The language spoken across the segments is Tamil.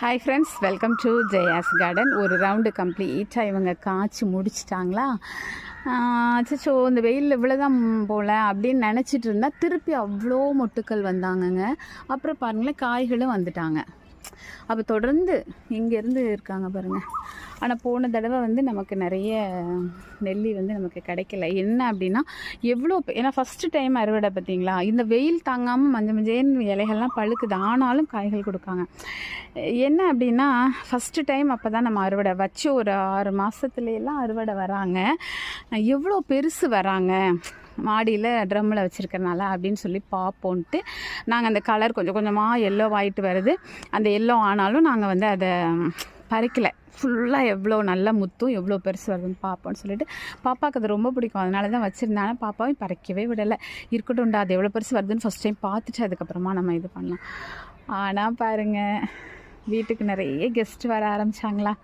Hi friends, welcome to Jaya's garden. ஒரு ரவுண்டு கம்ப்ளீட்டாக இவங்க காய்ச்சி முடிச்சிட்டாங்களா? அச்சோ, இந்த வெயில் இவ்வளோதான் போல் அப்படின்னு நினச்சிட்டு இருந்தால் திருப்பி அவ்வளோ மொட்டுக்கள் வந்தாங்கங்க. அப்புறம் பாருங்களேன், காய்களும் வந்துட்டாங்க. அப்போ தொடர்ந்து இங்கேருந்து இருக்காங்க பாருங்கள். ஆனால் போன தடவை நமக்கு நிறைய நெல்லி நமக்கு கிடைக்கல. என்ன அப்படின்னா எவ்வளோ, ஏன்னா ஃபஸ்ட்டு டைம் அறுவடை பார்த்திங்களா, இந்த வெயில் தாங்காமல் மஞ்சேன்னு இலைகள்லாம் பழுக்குது, ஆனாலும் காய்கள் கொடுக்காங்க. என்ன அப்படின்னா ஃபஸ்ட்டு டைம் அப்போ தான் நம்ம அறுவடை வச்சு ஒரு 6 மாதத்துலையெல்லாம் அறுவடை வராங்க. எவ்வளோ பெருசு வராங்க மாடியில் ட்ரம்மில் வச்சுருக்கறனால அப்படின்னு சொல்லி பார்ப்போன்ட்டு நாங்கள் அந்த கலர் கொஞ்சம் கொஞ்சமாக எல்லோ ஆகிட்டு வருது. அந்த எல்லோ ஆனாலும் நாங்கள் அதை பறிக்கலை. ஃபுல்லாக எவ்வளோ நல்ல முத்தும் எவ்வளோ பெருசு வருதுன்னு பார்ப்போன்னு சொல்லிட்டு பாப்பாவுக்கு அது ரொம்ப பிடிக்கும், அதனால தான் வச்சுருந்தாங்க. பாப்பாவும் பறிக்கவே விடலை. இருக்கட்டும்டா, அது எவ்வளோ பெருசு வருதுன்னு ஃபஸ்ட் டைம் பார்த்துட்டு அதுக்கப்புறமா நம்ம இது பண்ணலாம். ஆனால் பாருங்கள், வீட்டுக்கு நிறைய கெஸ்ட் வர ஆரம்பித்தாங்களா,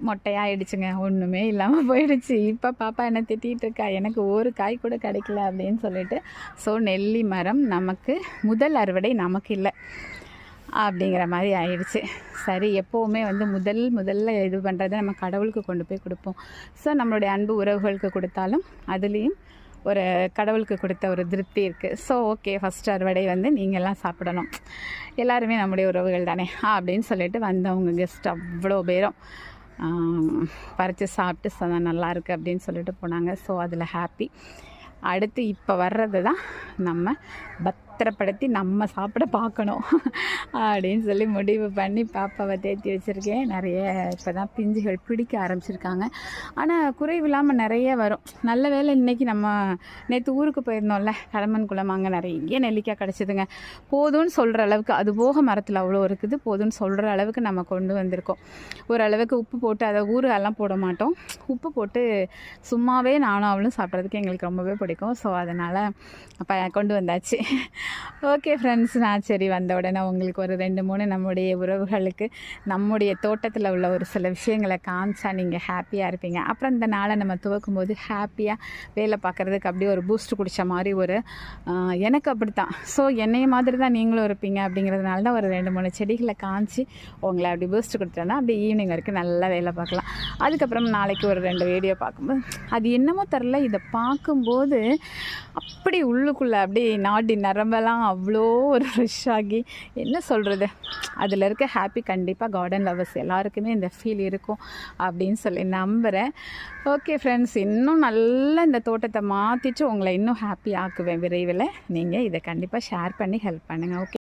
மொட்டையாகிடுச்சுங்க, ஒன்றுமே இல்லாமல் போயிடுச்சு. இப்போ பாப்பா என்ன திட்டிகிட்டு இருக்கா, எனக்கு ஒரு காய் கூட கிடைக்கல அப்படின்னு சொல்லிட்டு. ஸோ நெல்லி மரம் நமக்கு முதல் அறுவடை நமக்கு இல்லை அப்படிங்கிற மாதிரி ஆயிடுச்சு. சரி, எப்போவுமே முதல்ல இது பண்ணுறதை நம்ம கடவுளுக்கு கொண்டு போய் கொடுப்போம். ஸோ நம்மளுடைய அன்பு உறவுகளுக்கு கொடுத்தாலும் அதுலேயும் ஒரு கடவுளுக்கு கொடுத்த ஒரு திருப்தி இருக்குது. ஸோ ஓகே, ஃபஸ்ட் அறுவடை நீங்கள்லாம் சாப்பிடணும், எல்லாருமே நம்முடைய உறவுகள் தானே அப்படின்னு சொல்லிட்டு வந்தவங்க கெஸ்ட் அவ்வளோ பேரும் பறித்து சாப்பிட்டு நல்லா இருக்குது அப்படின்னு சொல்லிட்டு போனாங்க. ஸோ அதில் ஹாப்பி. அடுத்து இப்போ வர்றது தான் நம்ம பத்திரப்படுத்தி நம்ம சாப்பிட பார்க்கணும் அப்படின்னு சொல்லி முடிவு பண்ணி பாப்பாவை தேத்தி வச்சுருக்கேன். நிறைய இப்போ தான் பிஞ்சுகள் பிடிக்க ஆரம்பிச்சிருக்காங்க. ஆனால் குறைவில்லாமல் நிறைய வரும். நல்ல வேளை இன்றைக்கி நம்ம நேற்று ஊருக்கு போயிருந்தோம்ல, கடம்பன் குளம், அங்கே நிறைய நெல்லிக்காய் கிடச்சிதுங்க. போதும்னு சொல்கிற அளவுக்கு, அது போக மரத்தில் அவ்வளோ இருக்குது, போதும்னு சொல்கிற அளவுக்கு நம்ம கொண்டு வந்திருக்கோம். ஓரளவுக்கு உப்பு போட்டு, அதை ஊறுகாலாம் போட மாட்டோம், உப்பு போட்டு சும்மாவே நானும் அவளும் சாப்பிட்றதுக்கு எங்களுக்கு ரொம்பவே பிடிக்கும். ஸோ அதனால் அப்போ கொண்டு வந்தாச்சு. ஓகே ஃப்ரெண்ட்ஸ், நான் சரி வந்த உடனே உங்களுக்கு ஒரு 2-3 நம்முடைய உறவுகளுக்கு நம்முடைய தோட்டத்தில் உள்ள ஒரு சில விஷயங்களை காமிச்சா நீங்கள் ஹாப்பியாக இருப்பீங்க. அப்புறம் இந்த நாளை நம்ம துவக்கும் போது ஹாப்பியாக வேலை பார்க்குறதுக்கு அப்படியே ஒரு பூஸ்ட் குடித்த மாதிரி ஒரு எனக்கு அப்படித்தான். ஸோ என்னைய மாதிரி தான் நீங்களும் இருப்பீங்க அப்படிங்கிறதுனால தான் ஒரு 2-3 செடிகளை காமிச்சு உங்களை அப்படி பூஸ்ட் கொடுத்தோன்னா அப்படி ஈவினிங் வரைக்கும் நல்லா வேலை பார்க்கலாம். அதுக்கப்புறம் நாளைக்கு ஒரு 2 வீடியோ பார்க்கும்போது அது என்னமோ தெரில, இதை பார்க்கும்போது அப்படி உள்ளுக்குள்ளே அப்படி நாடி நரம்பெல்லாம் அவ்வளோ ஒரு ஃப்ரெஷ் ஆகி, என்ன சொல்கிறது, அதில் இருக்க ஹாப்பி கண்டிப்பாக கார்டன் லவர்ஸ் எல்லாருக்குமே இந்த ஃபீல் இருக்கும் அப்படின்னு சொல்லி நம்புகிறேன். ஓகே ஃப்ரெண்ட்ஸ், இன்னும் நல்லா இந்த தோட்டத்தை மாற்றிட்டு உங்களை இன்னும் ஹாப்பி ஆக்குவேன் விரைவில். நீங்கள் இதை கண்டிப்பாக ஷேர் பண்ணி ஹெல்ப் பண்ணுங்கள். ஓகே.